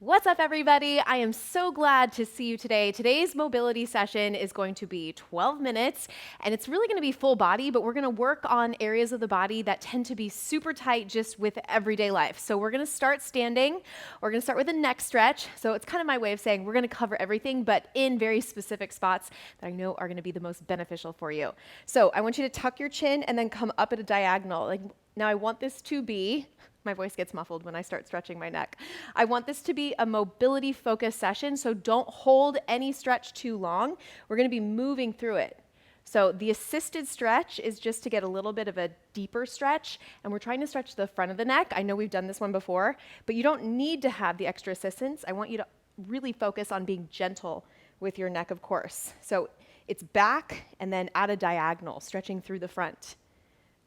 What's up, everybody? I am so glad to see you today. Today's mobility session is going to be 12 minutes, and it's really going to be full body, but we're going to work on areas of the body that tend to be super tight just with everyday life. So we're going to start standing. We're going to start with a neck stretch. So it's kind of my way of saying we're going to cover everything, but in very specific spots that I know are going to be the most beneficial for you. So I want you to tuck your chin and then come up at a diagonal. Now I want this to be, my voice gets muffled when I start stretching my neck. I want this to be a mobility focused session, so don't hold any stretch too long. We're going to be moving through it. So the assisted stretch is just to get a little bit of a deeper stretch, and we're trying to stretch the front of the neck. I know we've done this one before, but you don't need to have the extra assistance. I want you to really focus on being gentle with your neck, of course. So it's back and then at a diagonal, stretching through the front.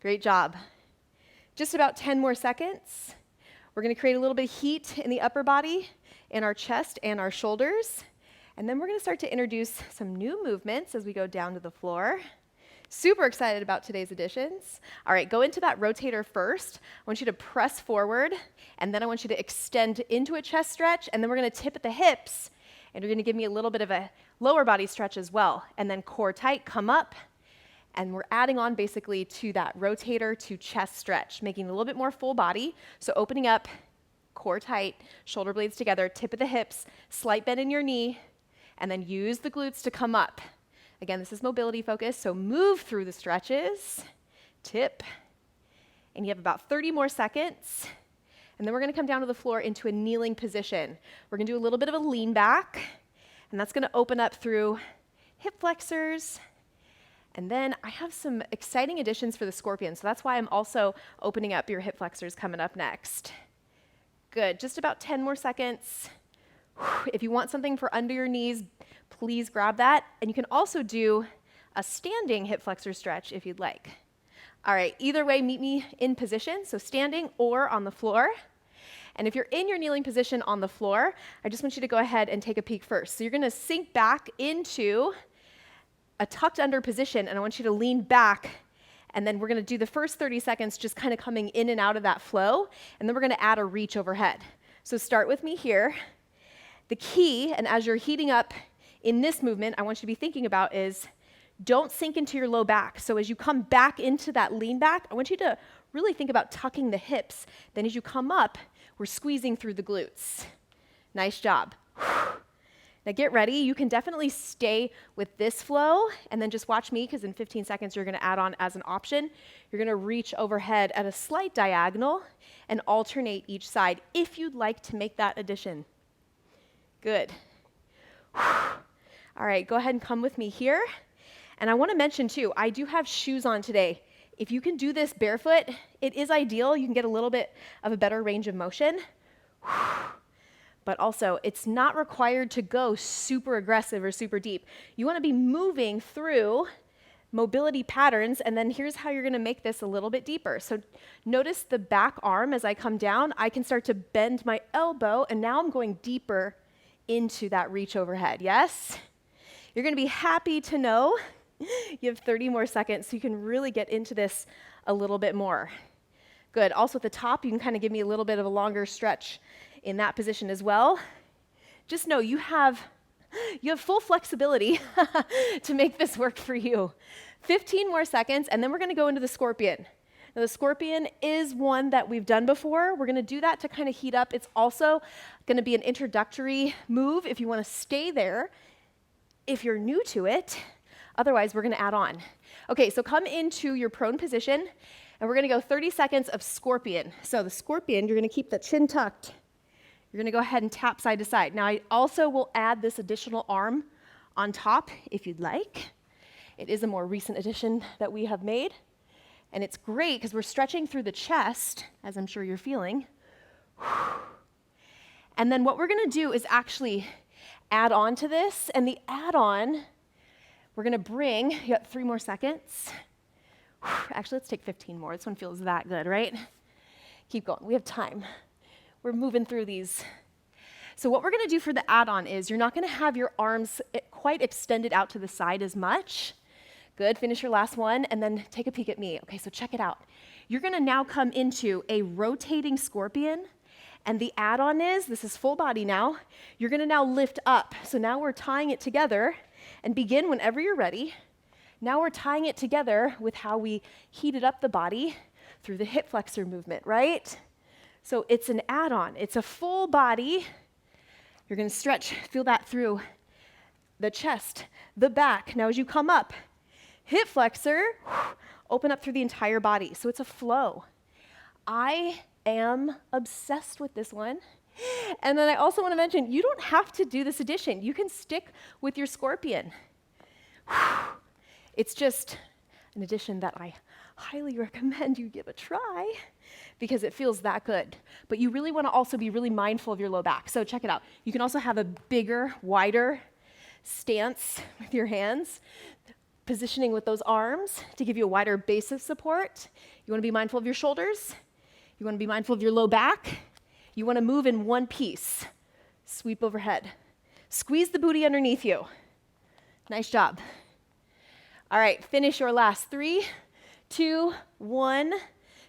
Great job. Just about 10 more seconds. We're going to create a little bit of heat in the upper body, in our chest and our shoulders. And then we're going to start to introduce some new movements as we go down to the floor. Super excited about today's additions. All right, go into that rotator first. I want you to press forward, and then I want you to extend into a chest stretch, and then we're going to tip at the hips, and you're going to give me a little bit of a lower body stretch as well. And then core tight, come up. And we're adding on basically to that rotator to chest stretch, making it a little bit more full body. So opening up, core tight, shoulder blades together, tip of the hips, slight bend in your knee, and then use the glutes to come up. Again, this is mobility focus, so move through the stretches, tip, and you have about 30 more seconds. And then we're gonna come down to the floor into a kneeling position. We're gonna do a little bit of a lean back, and that's gonna open up through hip flexors. And then I have some exciting additions for the scorpion, so that's why I'm also opening up your hip flexors coming up next. Good, just about 10 more seconds. If you want something for under your knees, please grab that. And you can also do a standing hip flexor stretch if you'd like. All right, either way, meet me in position, so standing or on the floor. And if you're in your kneeling position on the floor, I just want you to go ahead and take a peek first. So you're gonna sink back into a tucked under position, and I want you to lean back, and then we're gonna do the first 30 seconds just kind of coming in and out of that flow, and then we're gonna add a reach overhead. So start with me here. The key, and as you're heating up in this movement, I want you to be thinking about is don't sink into your low back. So as you come back into that lean back, I want you to really think about tucking the hips. Then as you come up, we're squeezing through the glutes. Nice job. Now get ready, you can definitely stay with this flow and then just watch me because in 15 seconds you're gonna add on as an option. You're gonna reach overhead at a slight diagonal and alternate each side if you'd like to make that addition. Good. All right, go ahead and come with me here. And I wanna mention too, I do have shoes on today. If you can do this barefoot, it is ideal. You can get a little bit of a better range of motion. But also, it's not required to go super aggressive or super deep. You wanna be moving through mobility patterns, and then here's how you're gonna make this a little bit deeper. So notice the back arm as I come down, I can start to bend my elbow, and now I'm going deeper into that reach overhead, yes? You're gonna be happy to know you have 30 more seconds, so you can really get into this a little bit more. Good, also at the top, you can kind of give me a little bit of a longer stretch in that position as well. Just know you have full flexibility to make this work for you. 15 more seconds, and then we're gonna go into the scorpion. Now the scorpion is one that we've done before. We're gonna do that to kind of heat up. It's also gonna be an introductory move if you wanna stay there, if you're new to it. Otherwise, we're gonna add on. Okay, so come into your prone position, and we're gonna go 30 seconds of scorpion. So the scorpion, you're gonna keep the chin tucked. You're gonna go ahead and tap side to side. Now I also will add this additional arm on top if you'd like. It is a more recent addition that we have made. And it's great because we're stretching through the chest, as I'm sure you're feeling. And then what we're gonna do is actually add on to this, and the add-on, we're gonna bring, you got 3 more seconds. Actually, let's take 15 more. This one feels that good, right? Keep going, we have time. We're moving through these. So what we're gonna do for the add-on is you're not gonna have your arms quite extended out to the side as much. Good, finish your last one, and then take a peek at me. Okay, so check it out. You're gonna now come into a rotating scorpion, And the add-on is, this is full body now, you're gonna now lift up. So now we're tying it together, and begin whenever you're ready. Now we're tying it together with how we heated up the body through the hip flexor movement, right? So it's an add-on, it's a full body. You're gonna stretch, feel that through the chest, the back. Now as you come up, hip flexor, open up through the entire body. So it's a flow. I am obsessed with this one. And then I also want to mention, you don't have to do this addition. You can stick with your scorpion. It's just an addition that I highly recommend you give a try because it feels that good. But you really want to also be really mindful of your low back. So check it out. You can also have a bigger, wider stance with your hands, positioning with those arms to give you a wider base of support. You want to be mindful of your shoulders. You want to be mindful of your low back. You want to move in one piece. Sweep overhead. Squeeze the booty underneath you. Nice job. All right, finish your last 3, 2, 1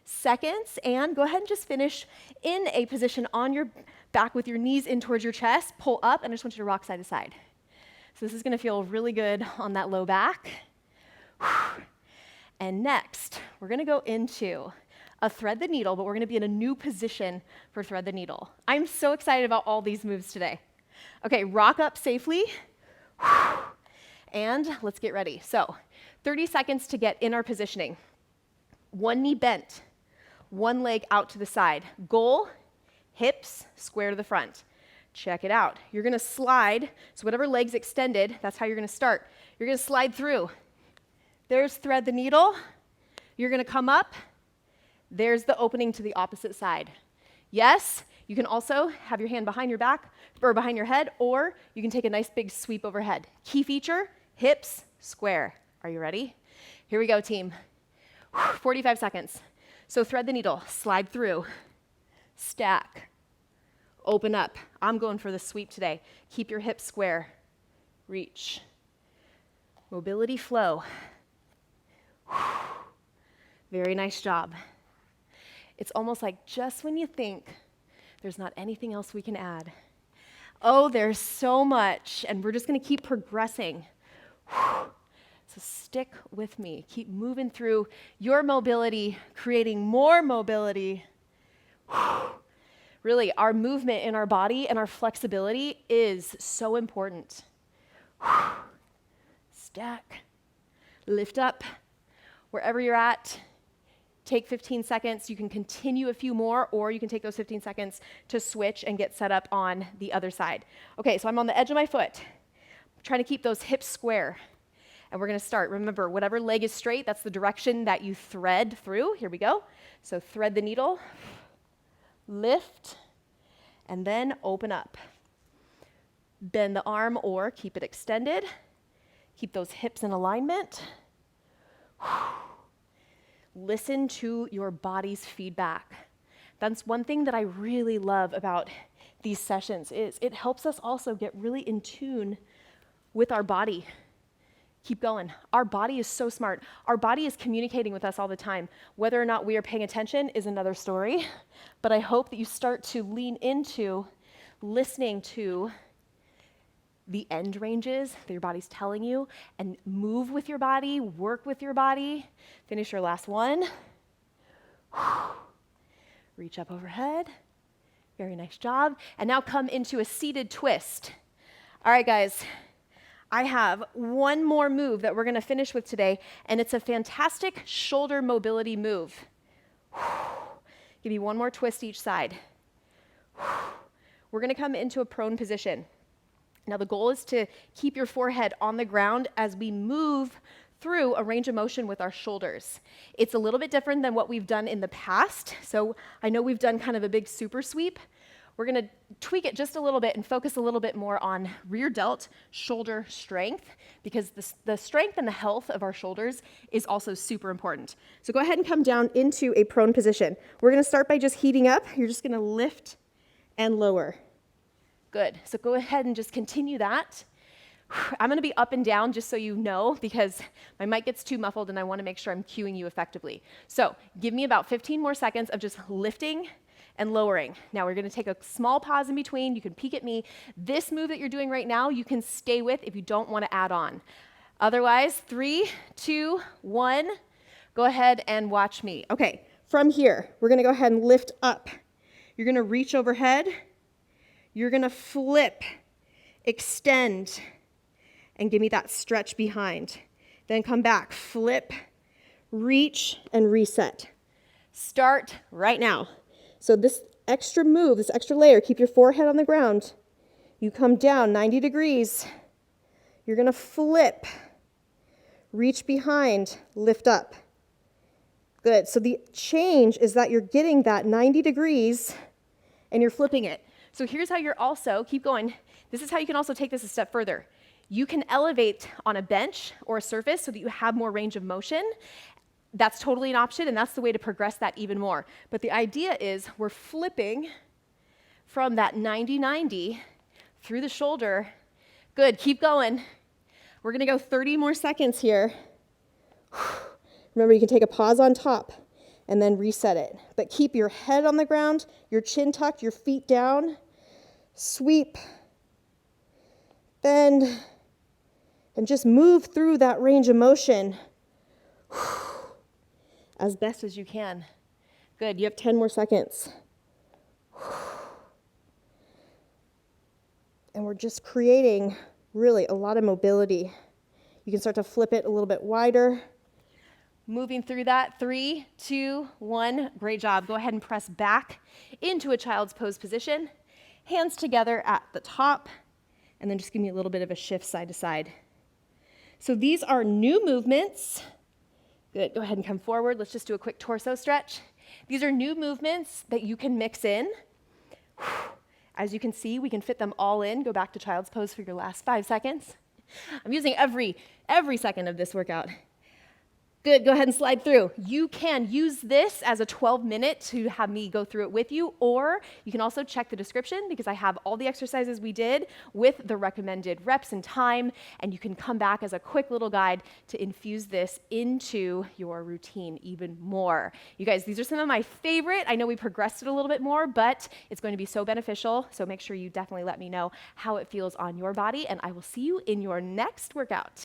seconds, and go ahead and just finish in a position on your back with your knees in towards your chest. Pull up, and I just want you to rock side to side. So this is going to feel really good on that low back. And next, we're going to go into a thread the needle, but we're going to be in a new position for thread the needle. I'm so excited about all these moves today. Okay, rock up safely. And let's get ready. So 30 seconds to get in our positioning. One knee bent, one leg out to the side. Goal, hips square to the front. Check it out. You're going to slide. So whatever leg's extended, that's how you're going to start. You're going to slide through. There's thread the needle. You're going to come up. There's the opening to the opposite side. Yes, you can also have your hand behind your back or behind your head, or you can take a nice big sweep overhead. Key feature, hips square. Are you ready? Here we go, team. 45 seconds. So thread the needle, slide through, stack, open up. I'm going for the sweep today. Keep your hips square. Reach. Mobility flow. Very nice job. It's almost like just when you think there's not anything else we can add. Oh, there's so much, and we're just going to keep progressing. So stick with me. Keep moving through your mobility, creating more mobility. Really, our movement in our body and our flexibility is so important. Stack, lift up, wherever you're at. Take 15 seconds. You can continue a few more, or you can take those 15 seconds to switch and get set up on the other side. Okay, so I'm on the edge of my foot. I'm trying to keep those hips square. And we're going to start. Remember, whatever leg is straight, that's the direction that you thread through. Here we go. So thread the needle, lift, and then open up. Bend the arm or keep it extended. Keep those hips in alignment. Listen to your body's feedback. That's one thing that I really love about these sessions is it helps us also get really in tune with our body. Keep going. Our body is so smart. Our body is communicating with us all the time. Whether or not we are paying attention is another story, but I hope that you start to lean into listening to the end ranges that your body's telling you and move with your body, work with your body. Finish your last one. Reach up overhead. Very nice job. And now come into a seated twist. All right, guys. I have one more move that we're going to finish with today, and it's a fantastic shoulder mobility move. Give you one more twist each side. We're going to come into a prone position. Now the goal is to keep your forehead on the ground as we move through a range of motion with our shoulders. It's a little bit different than what we've done in the past. So I know we've done kind of a big super sweep. We're going to tweak it just a little bit and focus a little bit more on rear delt shoulder strength, because the strength and the health of our shoulders is also super important. So go ahead and come down into a prone position. We're going to start by just heating up. You're just going to lift and lower. Good. So go ahead and just continue that. I'm going to be up and down just so you know, because my mic gets too muffled and I want to make sure I'm cueing you effectively. So give me about 15 more seconds of just lifting and lowering. Now we're gonna take a small pause in between. You can peek at me. This move that you're doing right now, you can stay with if you don't wanna add on. Otherwise, 3, 2, 1, go ahead and watch me. Okay, from here, we're gonna go ahead and lift up. You're gonna reach overhead. You're gonna flip, extend, and give me that stretch behind. Then come back, flip, reach, and reset. Start right now. So this extra move, this extra layer, keep your forehead on the ground. You come down 90 degrees. You're gonna flip, reach behind, lift up. Good, so the change is that you're getting that 90 degrees and you're flipping it. So here's how you're also, keep going. This is how you can also take this a step further. You can elevate on a bench or a surface so that you have more range of motion. That's totally an option, and that's the way to progress that even more. But the idea is we're flipping from that 90-90 through the shoulder. Good, keep going. We're gonna go 30 more seconds here. Remember, you can take a pause on top and then reset it. But keep your head on the ground, your chin tucked, your feet down. Sweep, bend, and just move through that range of motion as best as you can. Good, you have 10 more seconds. And we're just creating really a lot of mobility. You can start to flip it a little bit wider. Moving through that, 3, 2, 1, great job. Go ahead and press back into a child's pose position. Hands together at the top, and then just give me a little bit of a shift side to side. So these are new movements. Good, go ahead and come forward. Let's just do a quick torso stretch. These are new movements that you can mix in. As you can see, we can fit them all in. Go back to child's pose for your last 5 seconds. I'm using every second of this workout. Good, go ahead and slide through. You can use this as a 12-minute to have me go through it with you, or you can also check the description because I have all the exercises we did with the recommended reps and time, and you can come back as a quick little guide to infuse this into your routine even more. You guys, these are some of my favorite. I know we progressed it a little bit more, but it's going to be so beneficial, so make sure you definitely let me know how it feels on your body, and I will see you in your next workout.